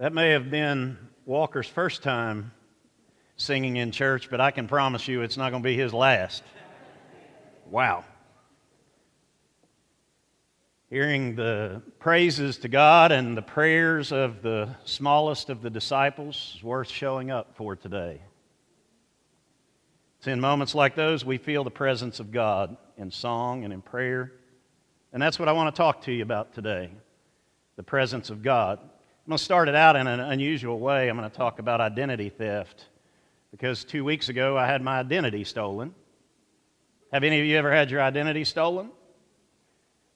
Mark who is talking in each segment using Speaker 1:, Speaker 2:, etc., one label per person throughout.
Speaker 1: That may have been Walker's first time singing in church, but I can promise you it's not going to be his last. Wow. Hearing the praises to God and the prayers of the smallest of the disciples is worth showing up for today. It's in moments like those we feel the presence of God in song and in prayer. And that's what I want to talk to you about today, the presence of God. I'm going to start it out in an unusual way. I'm going to talk about identity theft because 2 weeks ago I had my identity stolen. Have any of you ever had your identity stolen?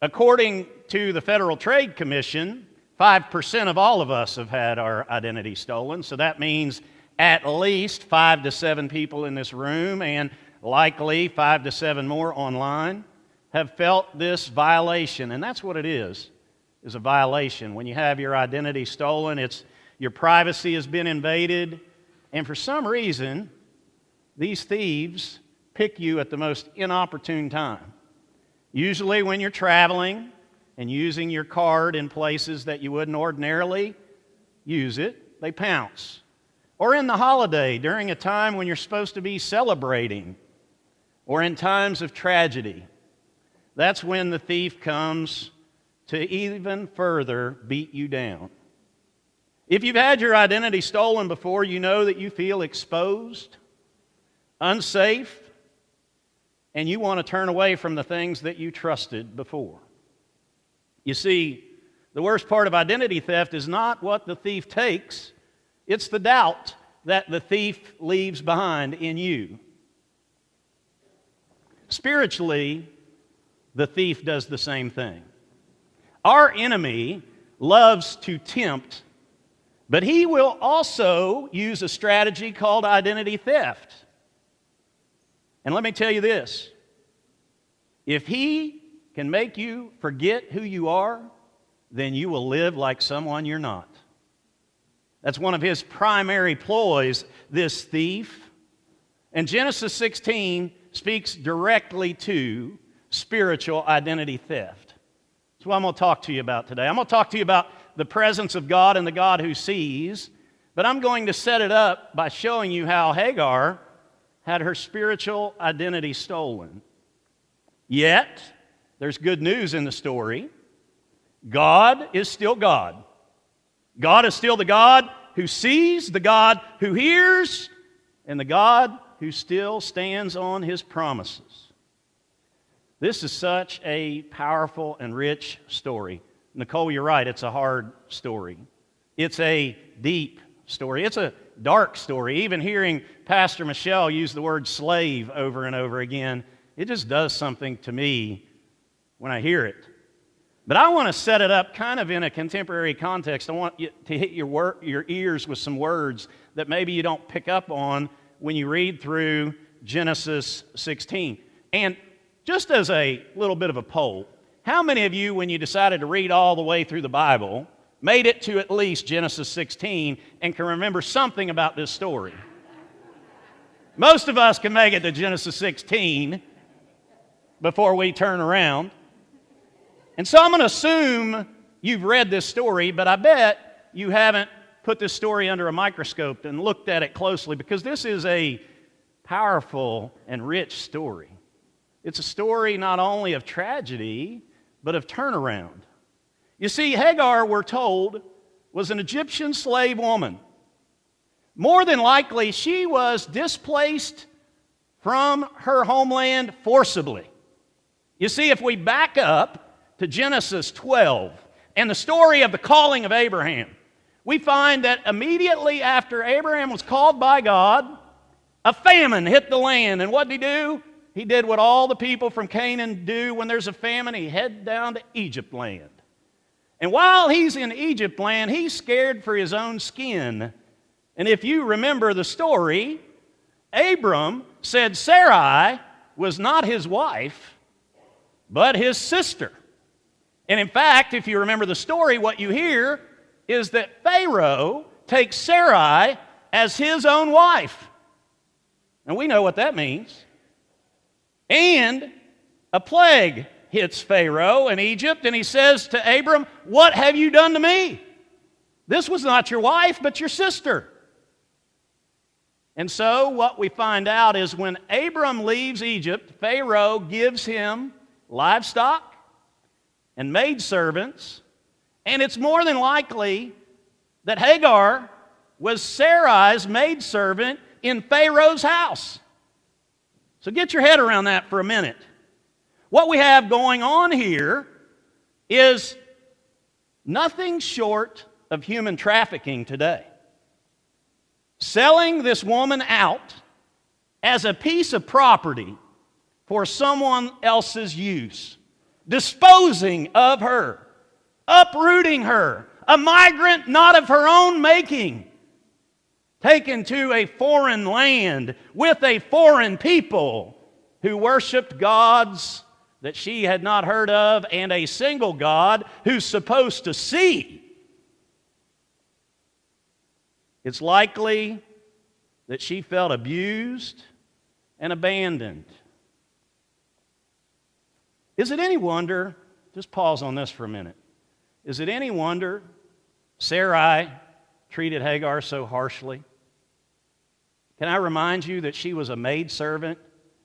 Speaker 1: According to the Federal Trade Commission, 5% of all of us have had our identity stolen. So that means at least 5 to 7 people in this room and likely 5 to 7 more online have felt this violation. And that's what it is a violation. When you have your identity stolen, it's your privacy has been invaded, and for some reason, these thieves pick you at the most inopportune time. Usually when you're traveling and using your card in places that you wouldn't ordinarily use it, they pounce. Or in the holiday, during a time when you're supposed to be celebrating, or in times of tragedy, that's when the thief comes to even further beat you down. If you've had your identity stolen before, you know that you feel exposed, unsafe, and you want to turn away from the things that you trusted before. You see, the worst part of identity theft is not what the thief takes, it's the doubt that the thief leaves behind in you. Spiritually, the thief does the same thing. Our enemy loves to tempt, but he will also use a strategy called identity theft. And let me tell you this, if he can make you forget who you are, then you will live like someone you're not. That's one of his primary ploys, this thief. And Genesis 16 speaks directly to spiritual identity theft. That's what I'm going to talk to you about today. I'm going to talk to you about the presence of God and the God who sees, but I'm going to set it up by showing you how Hagar had her spiritual identity stolen. Yet, there's good news in the story. God is still God. God is still the God who sees, the God who hears, and the God who still stands on His promises. This is such a powerful and rich story. Nicole, you're right, it's a hard story. It's a deep story. It's a dark story. Even hearing Pastor Michelle use the word slave over and over again, it just does something to me when I hear it. But I want to set it up kind of in a contemporary context. I want you to hit your ears with some words that maybe you don't pick up on when you read through Genesis 16. And just as a little bit of a poll, how many of you, when you decided to read all the way through the Bible, made it to at least Genesis 16 and can remember something about this story? Most of us can make it to Genesis 16 before we turn around. And so I'm going to assume you've read this story, but I bet you haven't put this story under a microscope and looked at it closely, because this is a powerful and rich story. It's a story not only of tragedy, but of turnaround. You see, Hagar, we're told, was an Egyptian slave woman. More than likely, she was displaced from her homeland forcibly. You see, if we back up to Genesis 12 and the story of the calling of Abraham, we find that immediately after Abraham was called by God, a famine hit the land. And what did he do? He did what all the people from Canaan do when there's a famine. He head down to Egypt land. And while he's in Egypt land, he's scared for his own skin. And if you remember the story, Abram said Sarai was not his wife, but his sister. And in fact, if you remember the story, what you hear is that Pharaoh takes Sarai as his own wife. And we know what that means. And a plague hits Pharaoh in Egypt, and he says to Abram, "What have you done to me?" This was not your wife, but your sister. And so what we find out is when Abram leaves Egypt, Pharaoh gives him livestock and maidservants, and it's more than likely that Hagar was Sarai's maidservant in Pharaoh's house. So get your head around that for a minute. What we have going on here is nothing short of human trafficking today. Selling this woman out as a piece of property for someone else's use, disposing of her, uprooting her, a migrant not of her own making, taken to a foreign land with a foreign people who worshiped gods that she had not heard of and a single God who's supposed to see. It's likely that she felt abused and abandoned. Is it any wonder, just pause on this for a minute, is it any wonder Sarai treated Hagar so harshly? Can I remind you that she was a maidservant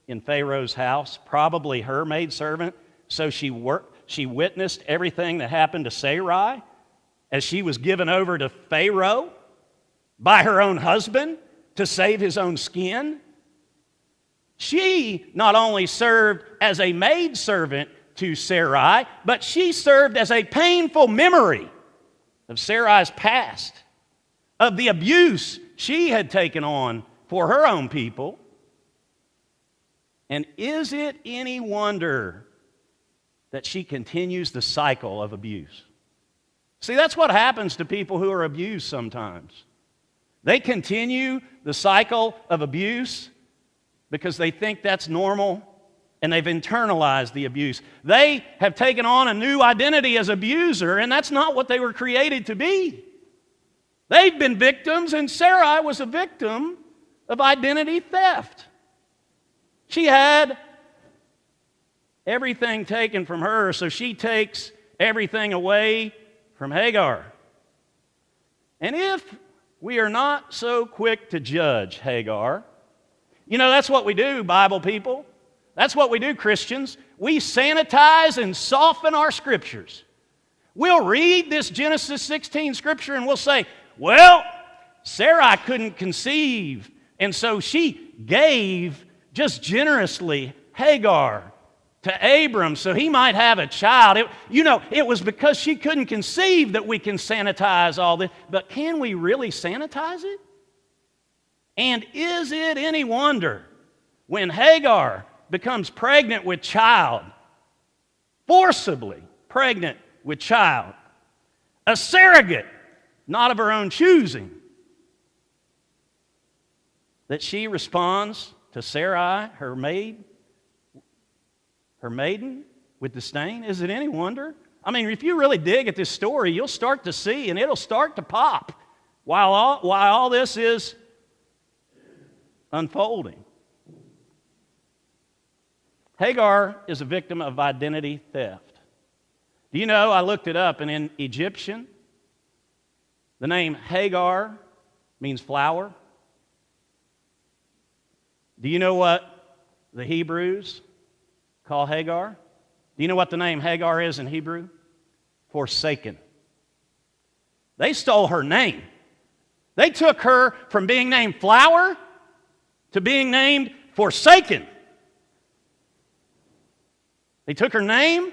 Speaker 1: in Pharaoh's house, probably her maidservant, so she witnessed everything that happened to Sarai as she was given over to Pharaoh by her own husband to save his own skin. She not only served as a maidservant to Sarai, but she served as a painful memory of Sarai's past, of the abuse she had taken on for her own people. And is it any wonder that she continues the cycle of abuse? See, that's what happens to people who are abused sometimes. They continue the cycle of abuse because they think that's normal and they've internalized the abuse. They have taken on a new identity as abuser, and that's not what they were created to be. They've been victims, and Sarai was a victim of identity theft. She had everything taken from her, so she takes everything away from Hagar. And if we are not so quick to judge Hagar, you know, that's what we do, Bible people. That's what we do, Christians. We sanitize and soften our scriptures. We'll read this Genesis 16 scripture and we'll say, well, Sarai couldn't conceive, and so she gave just generously Hagar to Abram so he might have a child. It was because she couldn't conceive that we can sanitize all this. But can we really sanitize it? And is it any wonder when Hagar becomes pregnant with child, forcibly pregnant with child, a surrogate, not of her own choosing, that she responds to Sarai, her maiden, with disdain? Is it any wonder? I mean, if you really dig at this story, you'll start to see, and it'll start to pop while all this is unfolding. Hagar is a victim of identity theft. Do you know, I looked it up, and in Egyptian, the name Hagar means flower. Do you know what the Hebrews call Hagar? Do you know what the name Hagar is in Hebrew? Forsaken. They stole her name. They took her from being named flower to being named forsaken. They took her name.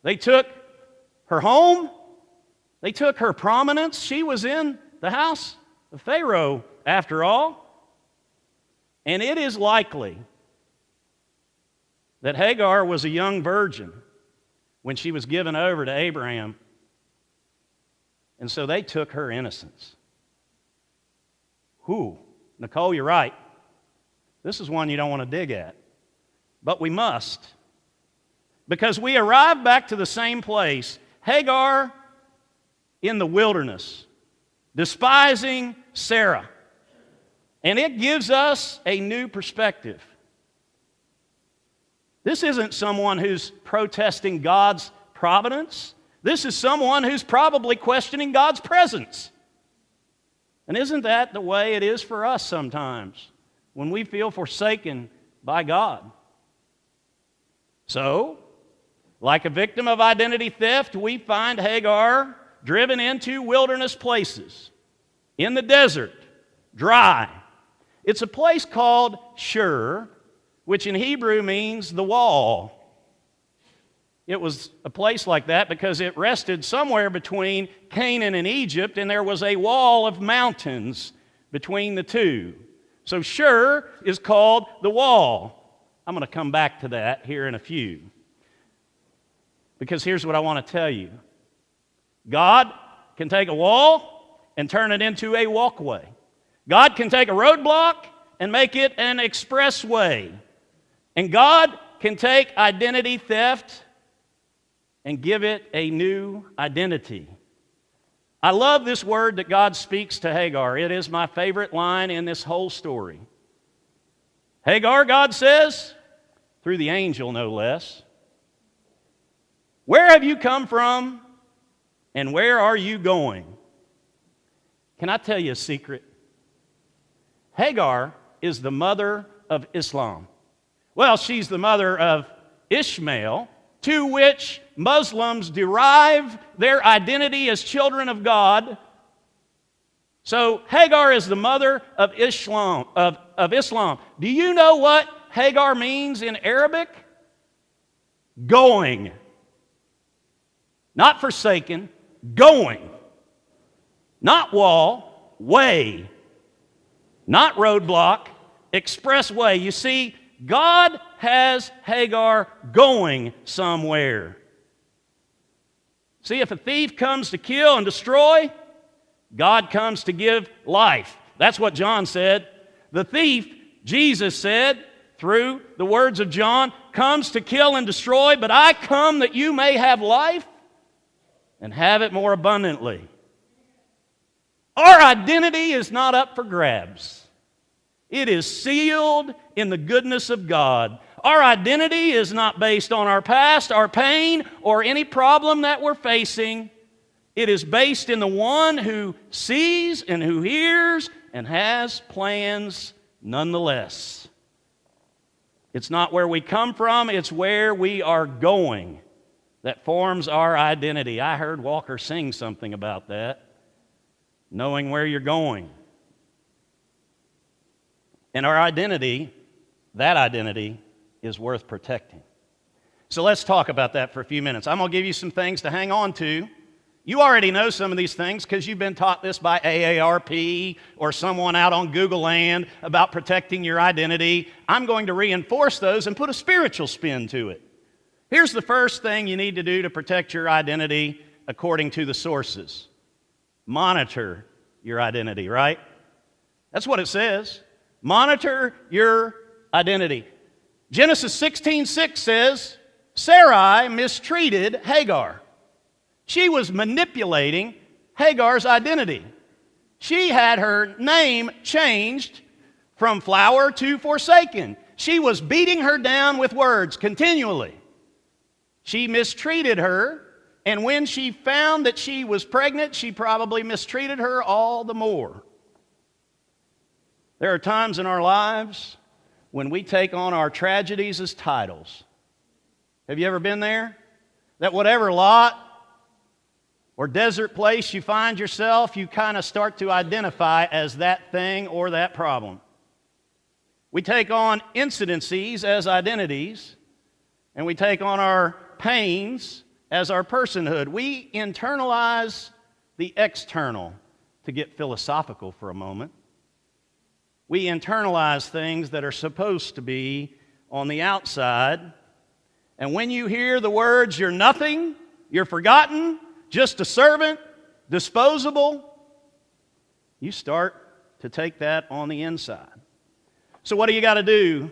Speaker 1: They took her home. They took her prominence. She was in the house of Pharaoh, after all. And it is likely that Hagar was a young virgin when she was given over to Abraham. And so they took her innocence. Nicole, you're right. This is one you don't want to dig at. But we must. Because we arrive back to the same place. Hagar in the wilderness, despising Sarah. And it gives us a new perspective. This isn't someone who's protesting God's providence. This is someone who's probably questioning God's presence. And isn't that the way it is for us sometimes when we feel forsaken by God? So, like a victim of identity theft, we find Hagar driven into wilderness places, in the desert, dry. It's a place called Shur, which in Hebrew means the wall. It was a place like that because it rested somewhere between Canaan and Egypt, and there was a wall of mountains between the two. So Shur is called the wall. I'm going to come back to that here in a few. Because here's what I want to tell you. God can take a wall and turn it into a walkway. God can take a roadblock and make it an expressway. And God can take identity theft and give it a new identity. I love this word that God speaks to Hagar. It is my favorite line in this whole story. Hagar, God says, through the angel no less, where have you come from and where are you going? Can I tell you a secret? Hagar is the mother of Islam. Well, she's the mother of Ishmael, to which Muslims derive their identity as children of God. So Hagar is the mother of Islam. Do you know what Hagar means in Arabic? Going. Not forsaken, going. Not wall, way. Not roadblock, expressway. You see, God has Hagar going somewhere. See, if a thief comes to kill and destroy, God comes to give life. That's what John said. The thief, Jesus said, through the words of John, comes to kill and destroy, but I come that you may have life and have it more abundantly. Our identity is not up for grabs. It is sealed in the goodness of God. Our identity is not based on our past, our pain, or any problem that we're facing. It is based in the one who sees and who hears and has plans nonetheless. It's not where we come from, it's where we are going that forms our identity. I heard Walker sing something about that, knowing where you're going. And our identity, that identity, is worth protecting. So let's talk about that for a few minutes. I'm going to give you some things to hang on to. You already know some of these things because you've been taught this by AARP or someone out on Google Land about protecting your identity. I'm going to reinforce those and put a spiritual spin to it. Here's the first thing you need to do to protect your identity according to the sources. Monitor your identity, right? That's what it says. Monitor your identity. Genesis 16:6 says, Sarai mistreated Hagar. She was manipulating Hagar's identity. She had her name changed from flower to forsaken. She was beating her down with words continually. She mistreated her, and when she found that she was pregnant, she probably mistreated her all the more. There are times in our lives when we take on our tragedies as titles. Have you ever been there? That whatever lot or desert place you find yourself, you kind of start to identify as that thing or that problem. We take on incidences as identities, and we take on our pains as our personhood. We internalize the external, to get philosophical for a moment. We internalize things that are supposed to be on the outside. And when you hear the words, you're nothing, you're forgotten, just a servant, disposable, you start to take that on the inside. So what do you got to do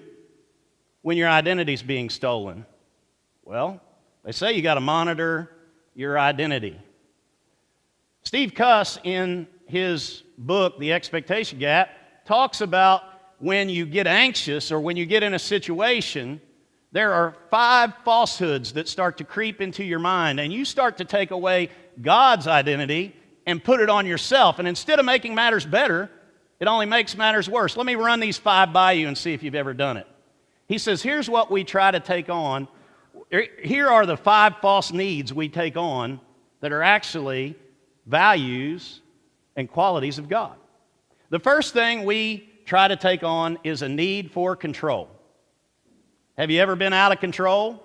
Speaker 1: when your identity's being stolen? Well, they say you got to monitor your identity. Steve Cuss, in his book, The Expectation Gap, talks about when you get anxious or when you get in a situation There are 5 falsehoods that start to creep into your mind, and you start to take away God's identity and put it on yourself. And instead of making matters better, it only makes matters worse. Let me run these 5 by you and see if you've ever done it. He says, here's what we try to take on. Here are the 5 false needs we take on that are actually values and qualities of God. The first thing we try to take on is a need for control. Have you ever been out of control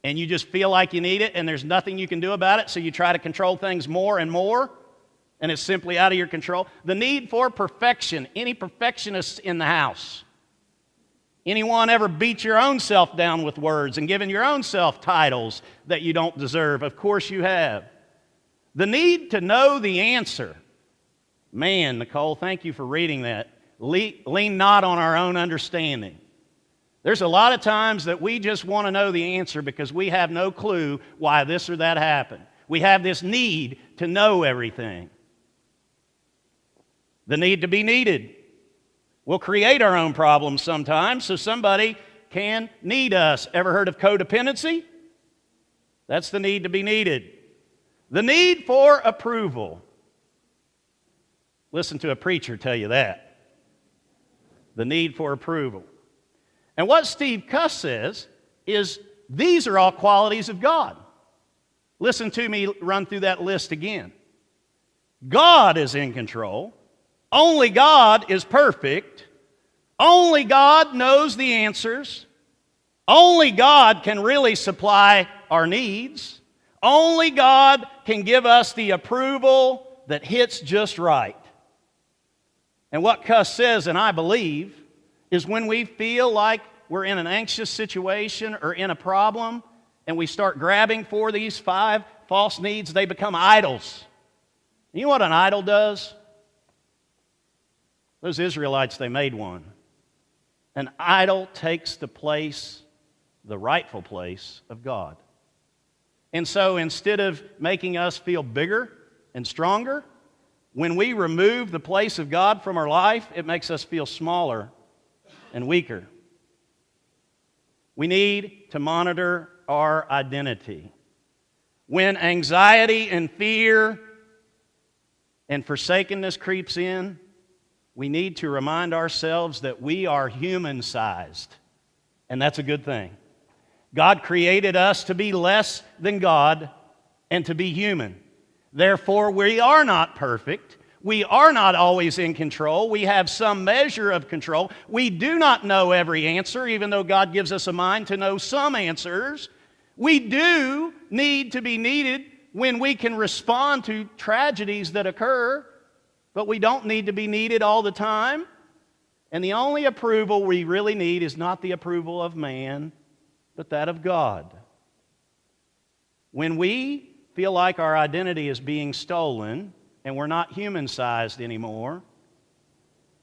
Speaker 1: and you just feel like you need it and there's nothing you can do about it, so you try to control things more and more, and it's simply out of your control? The need for perfection. Any perfectionists in the house? Anyone ever beat your own self down with words and given your own self titles that you don't deserve? Of course you have. The need to know the answer. Man, Nicole, thank you for reading that. Lean not on our own understanding. There's a lot of times that we just want to know the answer because we have no clue why this or that happened. We have this need to know everything. The need to be needed. We'll create our own problems sometimes so somebody can need us. Ever heard of codependency? That's the need to be needed. The need for approval. Listen to a preacher tell you that. The need for approval. And what Steve Cuss says is these are all qualities of God. Listen to me run through that list again. God is in control. Only God is perfect. Only God knows the answers. Only God can really supply our needs. Only God can give us the approval that hits just right. And what Cuss says, and I believe, is when we feel like we're in an anxious situation or in a problem and we start grabbing for these 5 false needs, they become idols. You know what an idol does? Those Israelites, they made one. An idol takes the place, the rightful place of God. And so instead of making us feel bigger and stronger, when we remove the place of God from our life, it makes us feel smaller and weaker. We need to monitor our identity. When anxiety and fear and forsakenness creeps in, we need to remind ourselves that we are human-sized, and that's a good thing. God created us to be less than God and to be human. Therefore, we are not perfect. We are not always in control. We have some measure of control. We do not know every answer, even though God gives us a mind to know some answers. We do need to be needed when we can respond to tragedies that occur, but we don't need to be needed all the time. And the only approval we really need is not the approval of man, but that of God. When we feel like our identity is being stolen and we're not human-sized anymore,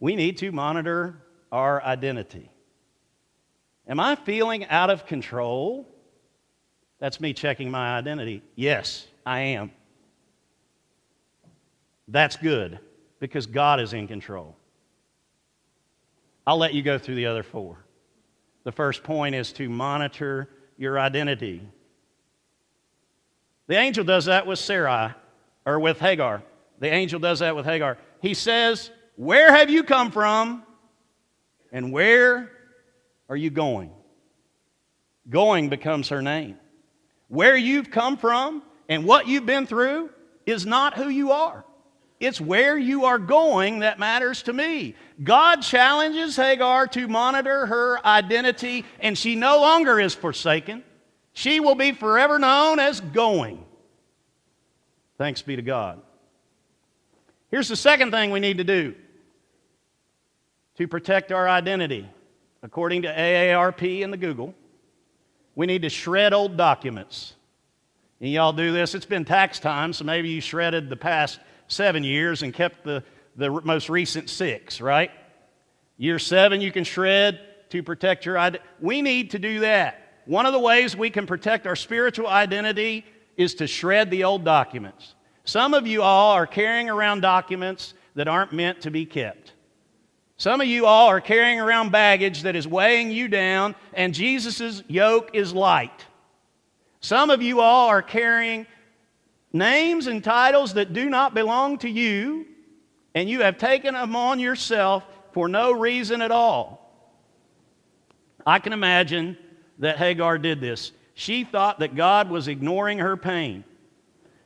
Speaker 1: we need to monitor our identity. Am I feeling out of control? That's me checking my identity. Yes, I am. That's good, because God is in control. I'll let you go through the other 4. The first point is to monitor your identity. The angel does that with Sarai, or with Hagar. The angel does that with Hagar. He says, "Where have you come from, and where are you going?" Going becomes her name. Where you've come from and what you've been through is not who you are. It's where you are going that matters to me. God challenges Hagar to monitor her identity, and she no longer is forsaken. She will be forever known as going. Thanks be to God. Here's the second thing we need to do to protect our identity. According to AARP and the Google, we need to shred old documents. And y'all do this. It's been tax time, so maybe you shredded the past 7 years and kept the most recent 6, right? Year 7 you can shred to protect your identity. We need to do that. One of the ways we can protect our spiritual identity is to shred the old documents. Some of you all are carrying around documents that aren't meant to be kept. Some of you all are carrying around baggage that is weighing you down, and Jesus' yoke is light. Some of you all are carrying names and titles that do not belong to you, and you have taken them on yourself for no reason at all. I can imagine that Hagar did this. She thought that God was ignoring her pain,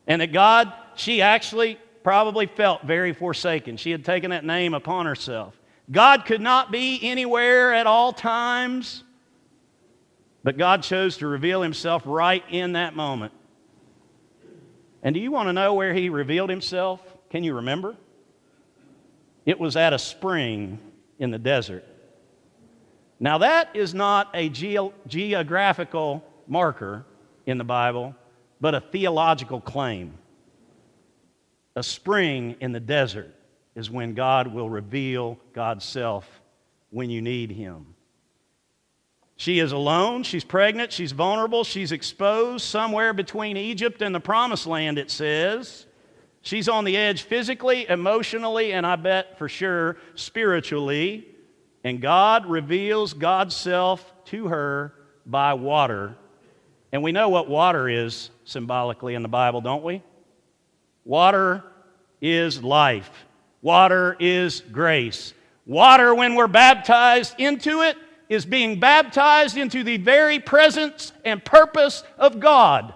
Speaker 1: and that she actually probably felt very forsaken. She had taken that name upon herself. God could not be anywhere at all times, but God chose to reveal himself right in that moment. And do you want to know where he revealed himself? Can you remember? It was at a spring in the desert. Now that is not a geographical marker in the Bible, but a theological claim. A spring in the desert is when God will reveal God's self when you need him. She is alone, she's pregnant, she's vulnerable, she's exposed somewhere between Egypt and the Promised Land, it says. She's on the edge physically, emotionally, and I bet for sure spiritually. And God reveals God's self to her by water. And we know what water is symbolically in the Bible, don't we? Water is life. Water is grace. Water, when we're baptized into it, is being baptized into the very presence and purpose of God.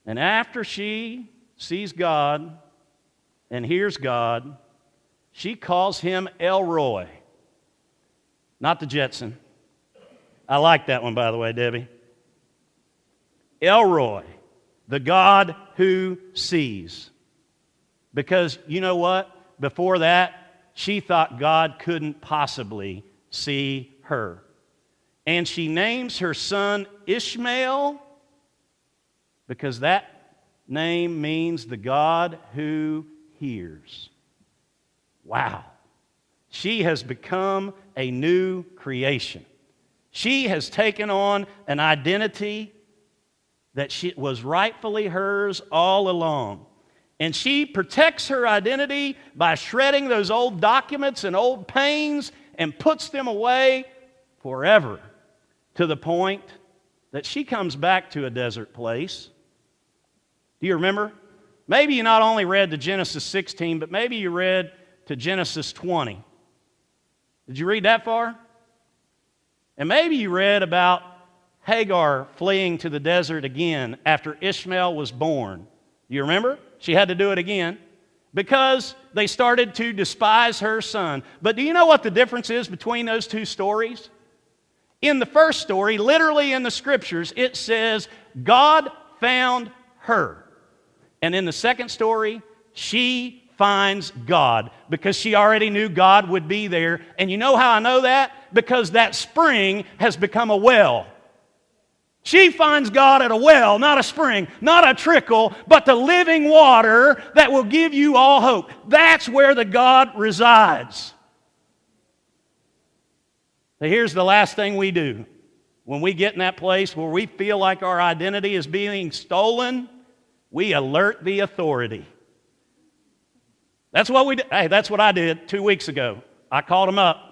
Speaker 1: And after she sees God and hears God, she calls him El Roi, not the Jetson. I like that one, by the way, Debbie. El Roi, the God who sees. Because you know what? Before that, she thought God couldn't possibly see her. And she names her son Ishmael because that name means the God who hears. Wow. She has become a new creation. She has taken on an identity that was rightfully hers all along. And she protects her identity by shredding those old documents and old pains and puts them away forever, to the point that she comes back to a desert place. Do you remember? Maybe you not only read to Genesis 16, but maybe you read to Genesis 20. Did you read that far? And maybe you read about Hagar fleeing to the desert again after Ishmael was born. Do you remember? She had to do it again because they started to despise her son. But do you know what the difference is between those two stories? In the first story, literally in the scriptures, it says, God found her. And in the second story, she finds God because she already knew God would be there. And you know how I know that? Because that spring has become a well. She finds God at a well, not a spring, not a trickle, but the living water that will give you all hope. That's where the God resides. So here's the last thing we do. When we get in that place where we feel like our identity is being stolen, we alert the authority. That's what we did. Hey, that's what I did 2 weeks ago. I called them up.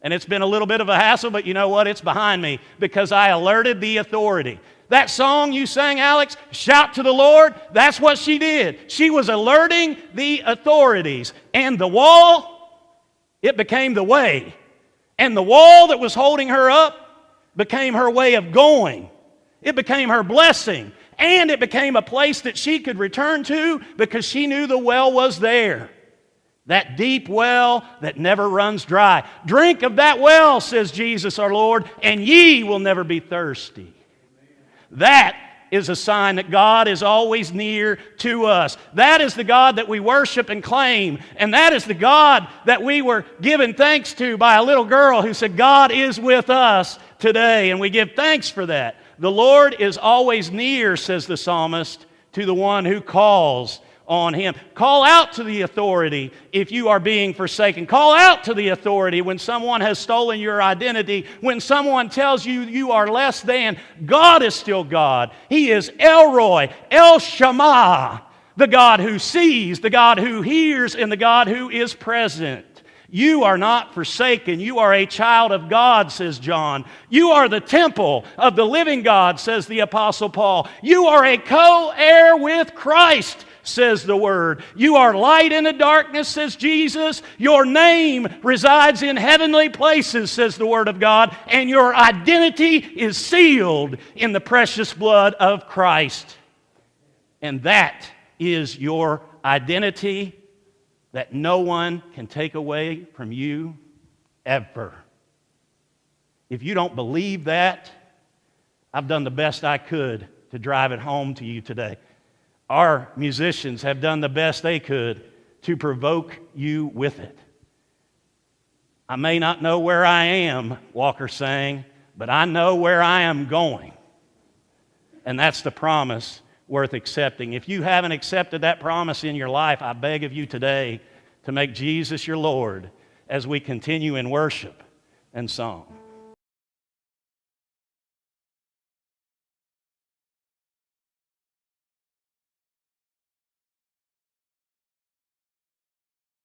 Speaker 1: And it's been a little bit of a hassle, but you know what? It's behind me because I alerted the authority. That song you sang, Alex, Shout to the Lord, that's what she did. She was alerting the authorities. And the wall, it became the way. And the wall that was holding her up became her way of going. It became her blessing. And it became a place that she could return to because she knew the well was there. That deep well that never runs dry. Drink of that well, says Jesus our Lord, and ye will never be thirsty. That is a sign that God is always near to us. That is the God that we worship and claim. And that is the God that we were given thanks to by a little girl who said, God is with us today. And we give thanks for that. The Lord is always near, says the psalmist, to the one who calls on him. Call out to the authority if you are being forsaken. Call out to the authority when someone has stolen your identity, when someone tells you you are less than. God is still God. He is El Roi, El Shammah, the God who sees, the God who hears, and the God who is present. You are not forsaken. You are a child of God, says John. You are the temple of the living God, says the Apostle Paul. You are a co-heir with Christ, says the Word. You are light in the darkness, says Jesus. Your name resides in heavenly places, says the Word of God. And your identity is sealed in the precious blood of Christ. And that is your identity that no one can take away from you ever. If you don't believe that, I've done the best I could to drive it home to you today. Our musicians have done the best they could to provoke you with it. I may not know where I am, Walker sang, but I know where I am going. And that's the promise worth accepting. If you haven't accepted that promise in your life, I beg of you today to make Jesus your Lord as we continue in worship and song.